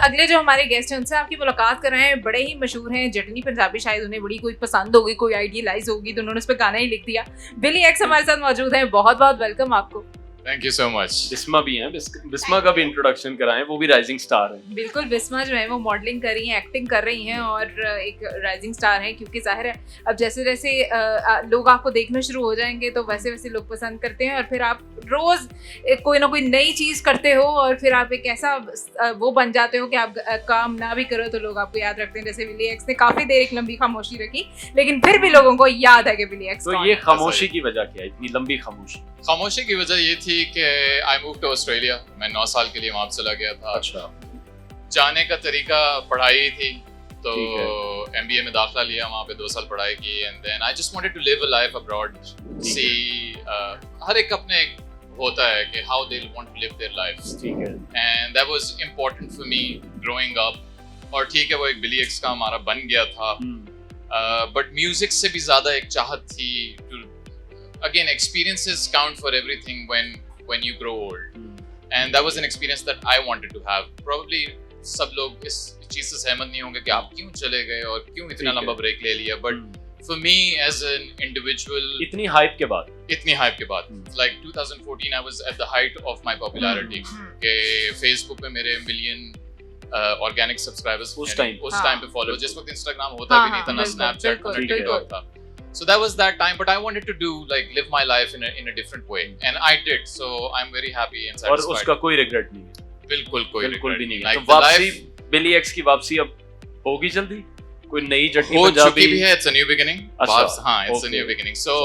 अगले जो हमारे गेस्ट हैं उनसे आपकी मुलाकात कर रहे हैं, बड़े ही मशहूर हैं, जटनी पंजाबी, शायद उन्हें बड़ी कोई पसंद होगी, कोई आइडियलाइज होगी तो उन्होंने उस पर गाना ही लिख दिया। बिली एक्स हमारे साथ मौजूद हैं, बहुत बहुत वेलकम आपको। Thank you so much. Bisma भी हैं, बिस्मा का भी इंट्रोडक्शन कराएं, वो भी राइजिंग स्टार हैं। बिल्कुल, बिस्मा जो है वो मॉडलिंग कर रही हैं, एक्टिंग कर रही हैं और एक राइजिंग स्टार हैं, क्योंकि जाहिर है अब जैसे जैसे लोग आपको देखना शुरू हो जाएंगे तो वैसे वैसे लोग पसंद करते हैं और फिर आप रोज़ कोई ना कोई नई चीज़ करते हो और फिर आप एक ऐसा वो बन जाते हो कि आप काम ना भी करो तो लोग आपको याद रखते हैं। जैसे बिली एक्स ने काफ़ी देर एक लंबी खामोशी रखी, लेकिन फिर भी लोगों को याद है कि बिली एक्स। तो ये खामोशी की वजह क्या है, इतनी लंबी खामोशी? खामोशी की वजह ये थी कि आई मूव टू ऑस्ट्रेलिया, मैं 9 साल के लिए वहाँ चला गया था। अच्छा। जाने का तरीका पढ़ाई थी, तो MBA में दाखिला लिया, वहाँ पे 2 साल पढ़ाई की and then I just wanted to live a life abroad, see हर एक अपने होता है कि how they want to live their life, ठीक है, and that was important for me growing up. और ठीक है वो एक बिली एक्स का हमारा बन गया था, बट म्यूजिक से भी ज़्यादा एक चाहत थी to again experiences count for everything when you grow old, and that was an experience that I wanted to have. Probably सब लोग इस चीज से सहमत नहीं होंगे कि आप क्यों चले गए और क्यों इतना लंबा ब्रेक ले लिया, but for me as an individual, इतनी हाइप के बाद like 2014 I was at the height of my popularity के Facebook पे मेरे मिलियन ऑर्गेनिक सब्सक्राइबर्स उस टाइम पे फॉलो, जिस वक्त इंस्टाग्राम होता भी नहीं था, ना स्नैपचैट ना टिकटॉक था। So that was that time, but I wanted to do like live my life in a different way, and I did. So I'm very happy and satisfied. और उसका कोई रिग्रेट नहीं है? बिल्कुल भी नहीं। Like तो वापसी, बिली एक्स की वापसी अब होगी जल्दी? कोई नई जटनी हो पंजाबी चुकी भी है, it's a new beginning. अच्छा, हाँ, it's a new beginning. So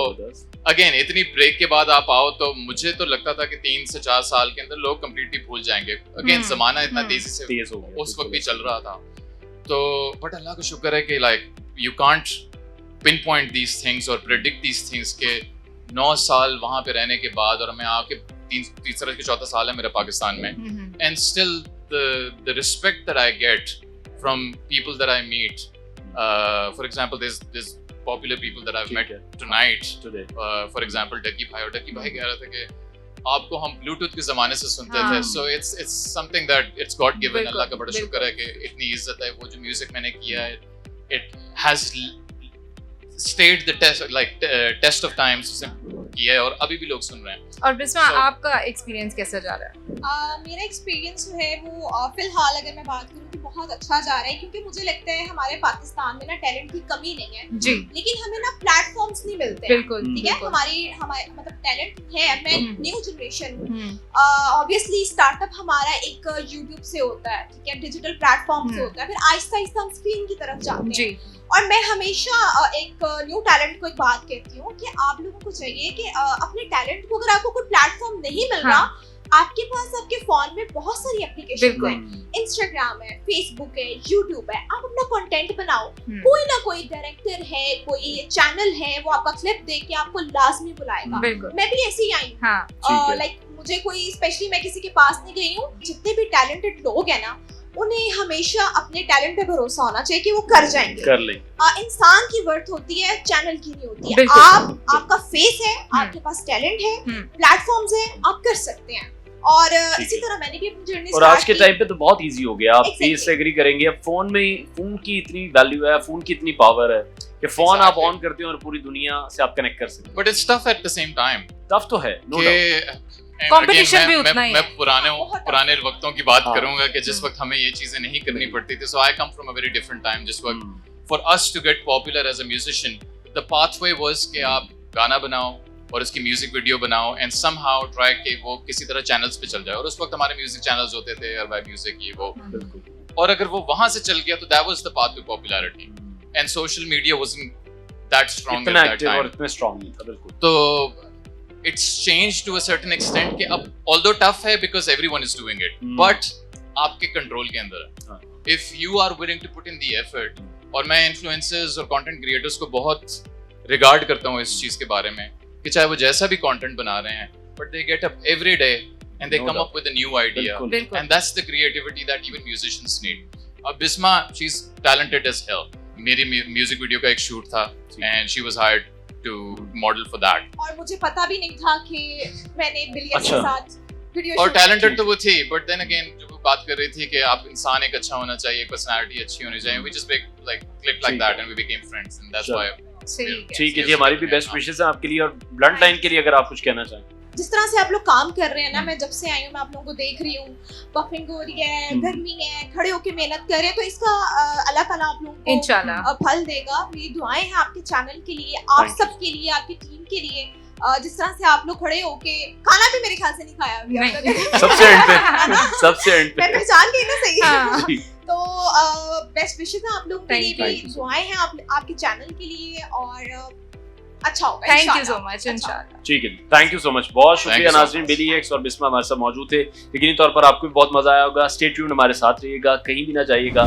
again इतनी ब्रेक के बाद आप आओ तो मुझे तो लगता था कि 3 से 4 साल के अंदर लोग completely भूल जाएंगे। Again जमाना इतना तेजी से तेज हो गया, उस वक्त भी चल रहा था, तो but अल्लाह का शुक्र है कि like you can't pinpoint these things और predict these things के 9 साल वहाँ पे रहने के बाद, और मैं आके तीसरा के चौथा साल है मेरा पाकिस्तान में, and still the respect that I get from people that I meet, for example there's popular people that I've met today, for example डकी भाई, और डकी भाई कह रहे थे कि आपको हम ब्लूटूथ के ज़माने से सुनते थे, so it's something that it's God given। अल्लाह का बड़ा शुक्र है कि इतनी इज्जत है, वो जो म्यूजिक मैंने किया है it has stayed the test of time किया है और अभी भी लोग सुन रहे हैं। और बिस्मा आपका एक्सपीरियंस कैसा जा रहा है? मेरा एक्सपीरियंस जो है वो फिलहाल अगर मैं बात करूँ तो बहुत अच्छा जा रहा है, क्योंकि मुझे लगता है हमारे पाकिस्तान में ना टैलेंट की कमी नहीं है जी, लेकिन हमें ना प्लेटफॉर्म्स नहीं मिलते। बिल्कुल, ठीक है, हमारे मतलब टैलेंट है, मैं न्यू जनरेशन हूँ, ऑब्वियसली स्टार्टअप हमारा एक यूट्यूब से होता है, ठीक है, डिजिटल प्लेटफॉर्म से होता है, फिर आहिस्ता आहिस्ता हम स्क्रीन की तरफ जाते हैं। और मैं हमेशा एक न्यू टैलेंट को एक बात कहती हूँ कि आप लोगों को चाहिए कि अपने टैलेंट को, अगर आपको कोई प्लेटफॉर्म नहीं मिल रहा, आपके पास आपके फोन में बहुत सारी एप्लीकेशन है, इंस्टाग्राम है, फेसबुक है, यूट्यूब है, आप अपना कंटेंट बनाओ। कोई ना कोई डायरेक्टर है, कोई चैनल है, वो आपका क्लिप देख के आपको लाजमी बुलाएगा। मैं भी ऐसे ही आई हूँ, लाइक मुझे कोई स्पेशली मैं किसी के पास नहीं गई हूँ। जितने भी टैलेंटेड लोग हैं ना, उन्हें हमेशा अपने टैलेंट पे भरोसा होना चाहिए कि वो कर जाएंगे, कर लेंगे। इंसान की वर्थ होती है, चैनल की नहीं होती है। आपका फेस है, आपके पास टैलेंट है, प्लेटफॉर्म्स है, आप कर सकते हैं। और इसी तरह मैंने भी अपनी जर्नी, और आज के टाइम पे तो बहुत इजी हो गया, आप फेस से एग्री करेंगे, अब फोन में फोन की इतनी वैल्यू है, फोन की इतनी पावर है कि फोन आप ऑन करते हो और पूरी दुनिया से आप कनेक्ट कर सकते हैं। But it's tough at the same time, tough तो है, नो डाउट। कंपटीशन भी उतना ही है। मैं पुराने वक्तों की बात करूंगा कि जिस वक्त हमें ये चीजें नहीं करनी पड़ती थी। So I come from a very different time, जिस वक्त for us to get popular as a musician the pathway was कि आप गाना बनाओ और उसकी म्यूजिक वीडियो बनाओ एंड समहाउ ट्राई कि वो किसी तरह चैनल्स पे चल जाए। और उस वक्त हमारे म्यूजिक चैनल्स होते थे, अरबा म्यूजिक, ये वो, और अगर वो वहां से चल गया तो that was the path to popularity, and social media wasn't that strong at that time, और इतना स्ट्रांग नहीं था। बिल्कुल, तो it's changed to a certain extent कि अब although tough है because everyone is doing it, but आपके कंट्रोल के अंदर है। If you are willing to put in the effort, और मैं इन्फ्लुएंसर्स और कंटेंट क्रिएटर्स को बहुत रिगार्ड करता हूँ इस चीज के बारे में कि चाहे वो जैसा भी कंटेंट बना रहे हैं, but they get up every day and they come up with a new idea, and that's the creativity that even musicians need. अब Bisma, she's talented as hell. मेरी म्यूजिक वीडियो का एक शूट था and she was hired to model for that. और मुझे पता भी नहीं था कि मैंने बिली एक्स के साथ वीडियो और टैलेंटेड तो वो थी, but then again जब वो बात कर रही थी कि आप इंसान एक अच्छा होना चाहिए, पर्सनालिटी अच्छी होनी चाहिए, we just clicked like that and we became friends and that's why ठीक है जी, हमारी भी बेस्ट विशेस हैं आपके लिए। और ब्लंट लाइन के लिए अगर आप कुछ कहना चाहें। जिस तरह से आप लोग काम कर रहे हैं ना, मैं जब से आई हूँ मैं आप लोगों को देख रही हूँ, पफिंग हो रही है, गर्मी है, खड़े होके मेहनत कर रहे हैं, तो इसका अल्लाह ताला आप लोगों को इंशाल्लाह फल देगा। मेरी दुआएं हैं आपके चैनल के लिए, आप सब के लिए, आपकी टीम के लिए। जिस तरह से आप लोग खड़े होके, खाना भी मेरे ख्याल से नहीं खाया अभी आप लोगों ने। सबसे एंड पे, सबसे एंड पे मैं पहचान गई ना सही। जी। तो बेस्ट विशेस हैं आप लोगों के लिए भी, दुआएं हैं आपके चैनल के लिए, और अच्छा होगा। थैंक यू सो मच, इंशाल्लाह। ठीक है, थैंक यू सो मच, बहुत शुक्रिया नाज़रीन। बिली एक्स और बिस्मा हमारे साथ मौजूद थे, यकीनी तौर पर आपको भी बहुत मजा आया होगा। स्टे ट्यून्ड, हमारे साथ रहिएगा, कहीं भी ना जाइएगा।